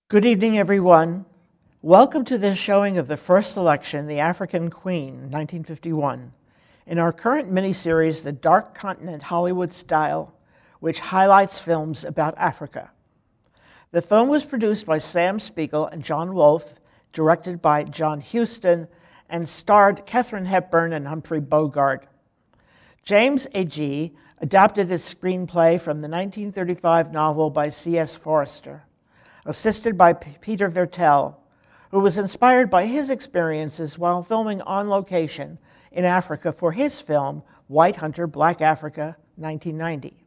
Good evening, everyone. Welcome to this showing of the first selection, The African Queen, 1951, in our current miniseries, The Dark Continent Hollywood Style, which highlights films about Africa. The film was produced by Sam Spiegel and John Wolfe, directed by John Huston, and starred Katharine Hepburn and Humphrey Bogart. James Agee adapted its screenplay from the 1935 novel by C.S. Forester, assisted by Peter Vertel, who was inspired by his experiences while filming on location in Africa for his film, White Hunter, Black Africa, 1990.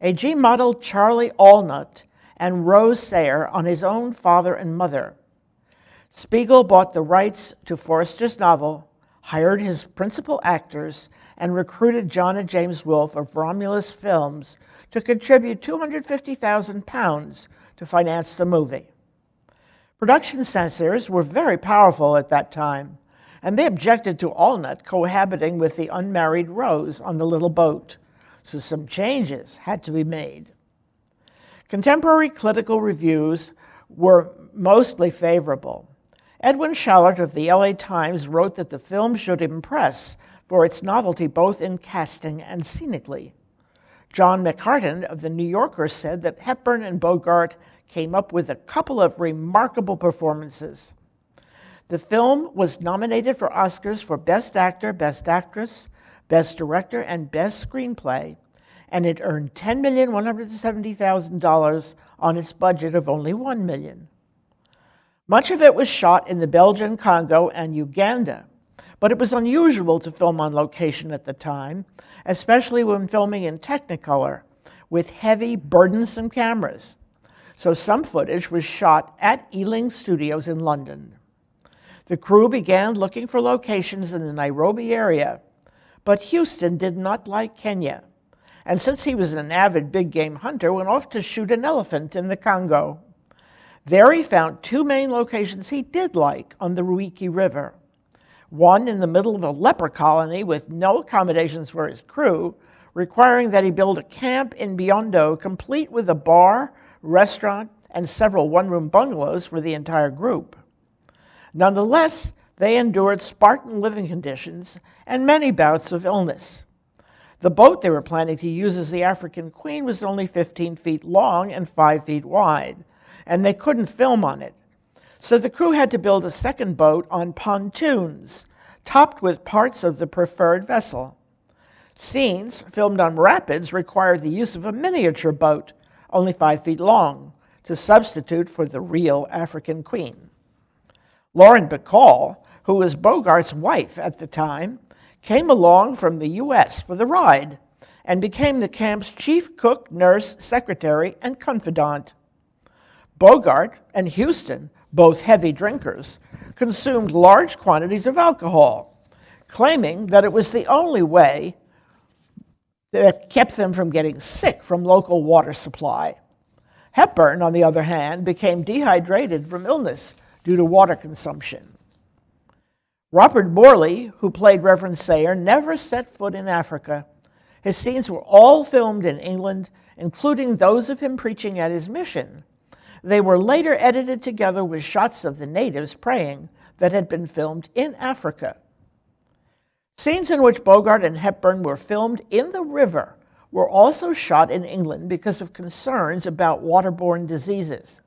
Agee modeled Charlie Allnut and Rose Sayer on his own father and mother. Spiegel bought the rights to Forester's novel, hired his principal actors, and recruited John and James Wolfe of Romulus Films to contribute £250,000 to finance the movie. Production censors were very powerful at that time, and they objected to Allnut cohabiting with the unmarried Rose on the little boat, so some changes had to be made. Contemporary critical reviews were mostly favorable. Edwin Shallert of the LA Times wrote that the film should impress for its novelty both in casting and scenically. John McCartan of The New Yorker said that Hepburn and Bogart came up with a couple of remarkable performances. The film was nominated for Oscars for Best Actor, Best Actress, Best Director, and Best Screenplay, and it earned $10,170,000 on its budget of only $1 million. Much of it was shot in the Belgian Congo and Uganda, but it was unusual to film on location at the time, especially when filming in Technicolor with heavy, burdensome cameras. So some footage was shot at Ealing Studios in London. The crew began looking for locations in the Nairobi area, but Houston did not like Kenya, and since he was an avid big game hunter, went off to shoot an elephant in the Congo. There he found two main locations he did like on the Ruiki River. One in the middle of a leper colony with no accommodations for his crew, requiring that he build a camp in Biondo, complete with a bar, restaurant, and several one-room bungalows for the entire group. Nonetheless, they endured Spartan living conditions and many bouts of illness. The boat they were planning to use as the African Queen was only 15 feet long and 5 feet wide, and they couldn't film on it. So the crew had to build a second boat on pontoons, topped with parts of the preferred vessel. Scenes filmed on rapids required the use of a miniature boat, only 5 feet long, to substitute for the real African Queen. Lauren Bacall, who was Bogart's wife at the time, came along from the U.S. for the ride and became the camp's chief cook, nurse, secretary, and confidant. Bogart and Huston, both heavy drinkers, consumed large quantities of alcohol, claiming that it was the only way that kept them from getting sick from local water supply. Hepburn, on the other hand, became dehydrated from illness due to water consumption. Robert Morley, who played Reverend Sayer, never set foot in Africa. His scenes were all filmed in England, including those of him preaching at his mission. They were later edited together with shots of the natives praying that had been filmed in Africa. Scenes in which Bogart and Hepburn were filmed in the river were also shot in England because of concerns about waterborne diseases.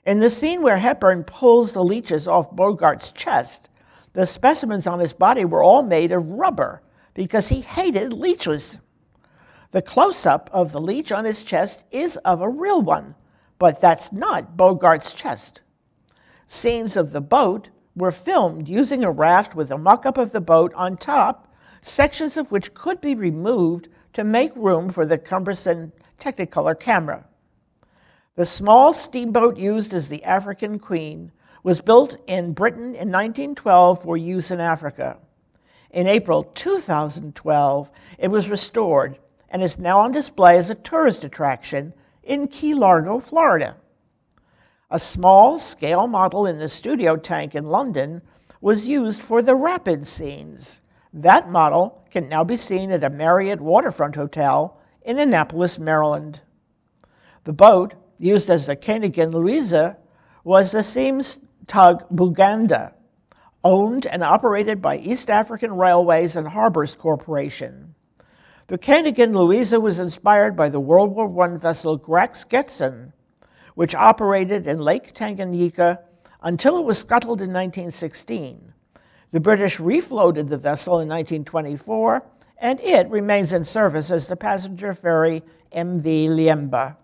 In the scene where Hepburn pulls the leeches off Bogart's chest, the specimens on his body were all made of rubber because he hated leeches. The close-up of the leech on his chest is of a real one, but that's not Bogart's chest. Scenes of the boat were filmed using a raft with a mock-up of the boat on top, sections of which could be removed to make room for the cumbersome Technicolor camera. The small steamboat used as the African Queen was built in Britain in 1912 for use in Africa. In April 2012, it was restored and is now on display as a tourist attraction in Key Largo, Florida. A small-scale model in the studio tank in London was used for the rapid scenes. That model can now be seen at a Marriott waterfront hotel in Annapolis, Maryland. The boat, used as the Koenigin Louisa, was the steam tug Buganda, owned and operated by East African Railways and Harbors Corporation. The Koenigin Louisa was inspired by the World War I vessel Grax Getson, which operated in Lake Tanganyika until it was scuttled in 1916. The British refloated the vessel in 1924, and it remains in service as the passenger ferry MV Liemba.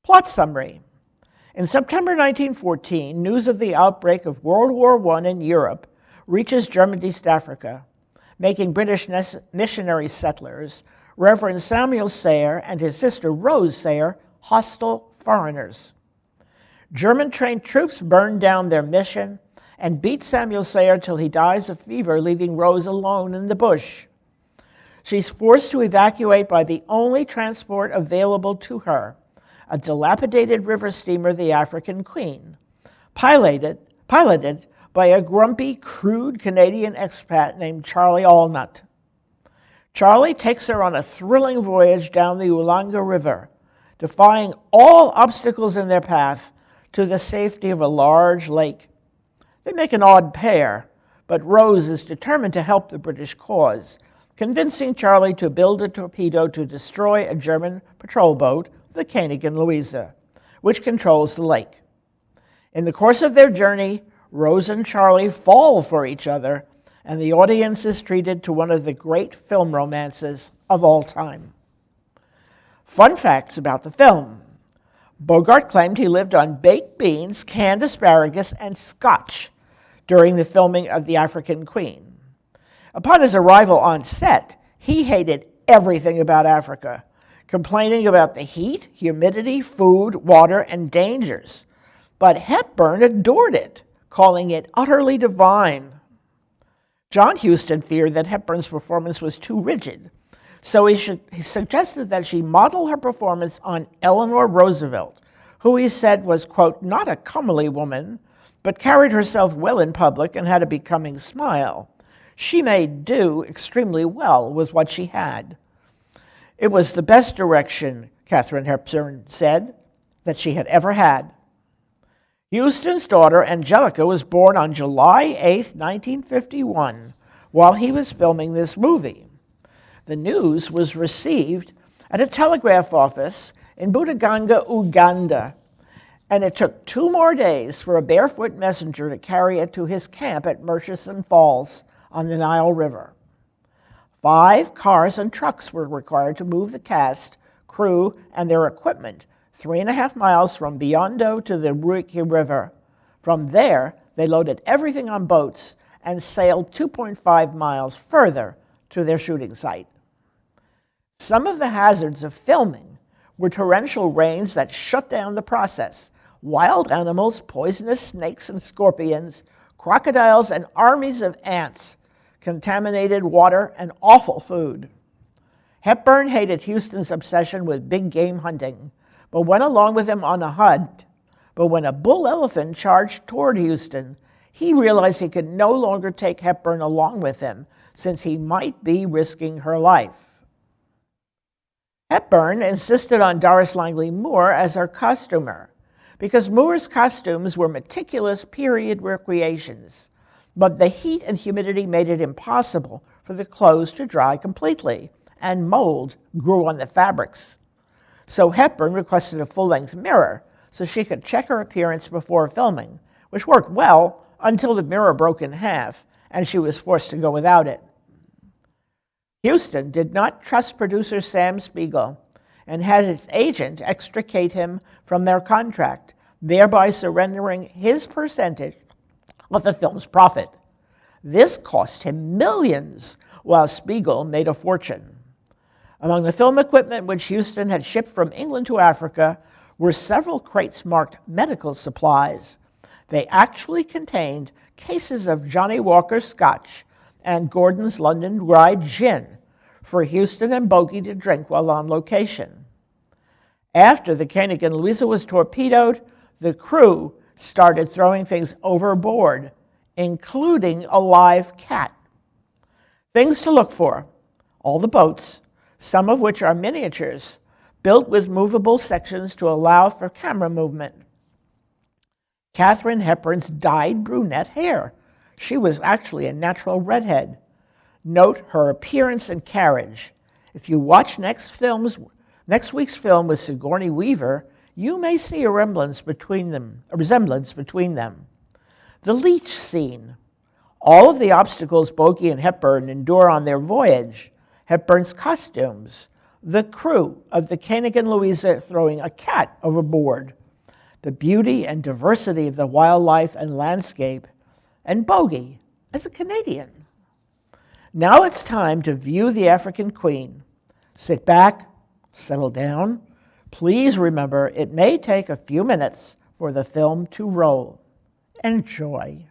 Plot summary. In September 1914, news of the outbreak of World War I in Europe reaches German East Africa, making British missionary settlers, Reverend Samuel Sayer and his sister Rose Sayer, hostile foreigners. German-trained troops burned down their mission and beat Samuel Sayer till he dies of fever, leaving Rose alone in the bush. She's forced to evacuate by the only transport available to her, a dilapidated river steamer, the African Queen, piloted by a grumpy, crude Canadian expat named Charlie Allnut. Charlie takes her on a thrilling voyage down the Ulanga River, defying all obstacles in their path to the safety of a large lake. They make an odd pair, but Rose is determined to help the British cause, convincing Charlie to build a torpedo to destroy a German patrol boat, the Koenigin Louisa, which controls the lake. In the course of their journey, Rose and Charlie fall for each other, and the audience is treated to one of the great film romances of all time. Fun facts about the film. Bogart claimed he lived on baked beans, canned asparagus, and scotch during the filming of The African Queen. Upon his arrival on set, he hated everything about Africa, complaining about the heat, humidity, food, water, and dangers. But Hepburn adored it, calling it utterly divine. John Huston feared that Hepburn's performance was too rigid, so he suggested that she model her performance on Eleanor Roosevelt, who he said was, quote, not a comely woman, but carried herself well in public and had a becoming smile. She made do extremely well with what she had. It was the best direction, Katharine Hepburn said, that she had ever had. Huston's daughter, Angelica, was born on July 8, 1951, while he was filming this movie. The news was received at a telegraph office in Butaganga, Uganda, and it took 2 more days for a barefoot messenger to carry it to his camp at Murchison Falls on the Nile River. 5 cars and trucks were required to move the cast, crew, and their equipment 3.5 miles from Biondo to the Ruiki River. From there, they loaded everything on boats and sailed 2.5 miles further to their shooting site. Some of the hazards of filming were torrential rains that shut down the process, wild animals, poisonous snakes and scorpions, crocodiles, and armies of ants, contaminated water, and awful food. Hepburn hated Huston's obsession with big game hunting, but went along with him on a hunt. But when a bull elephant charged toward Huston, he realized he could no longer take Hepburn along with him, since he might be risking her life. Hepburn insisted on Doris Langley Moore as her costumer, because Moore's costumes were meticulous period recreations, but the heat and humidity made it impossible for the clothes to dry completely, and mold grew on the fabrics. So Hepburn requested a full-length mirror so she could check her appearance before filming, which worked well until the mirror broke in half and she was forced to go without it. Huston did not trust producer Sam Spiegel and had his agent extricate him from their contract, thereby surrendering his percentage of the film's profit. This cost him millions, while Spiegel made a fortune. Among the film equipment which Huston had shipped from England to Africa were several crates marked medical supplies. They actually contained cases of Johnny Walker Scotch and Gordon's London Dry Gin for Huston and Bogey to drink while on location. After the Koenigin Louisa was torpedoed, the crew started throwing things overboard, including a live cat. Things to look for: all the boats, some of which are miniatures, built with movable sections to allow for camera movement. Katharine Hepburn's dyed brunette hair. She was actually a natural redhead. Note her appearance and carriage. If you watch next week's film with Sigourney Weaver, you may see a resemblance between them. The leech scene. All of the obstacles Bogey and Hepburn endure on their voyage, Hepburn's costumes, the crew of the Koenig and Louisa throwing a cat overboard, the beauty and diversity of the wildlife and landscape, and Bogey as a Canadian. Now it's time to view the African Queen. Sit back, settle down. Please remember, it may take a few minutes for the film to roll. Enjoy.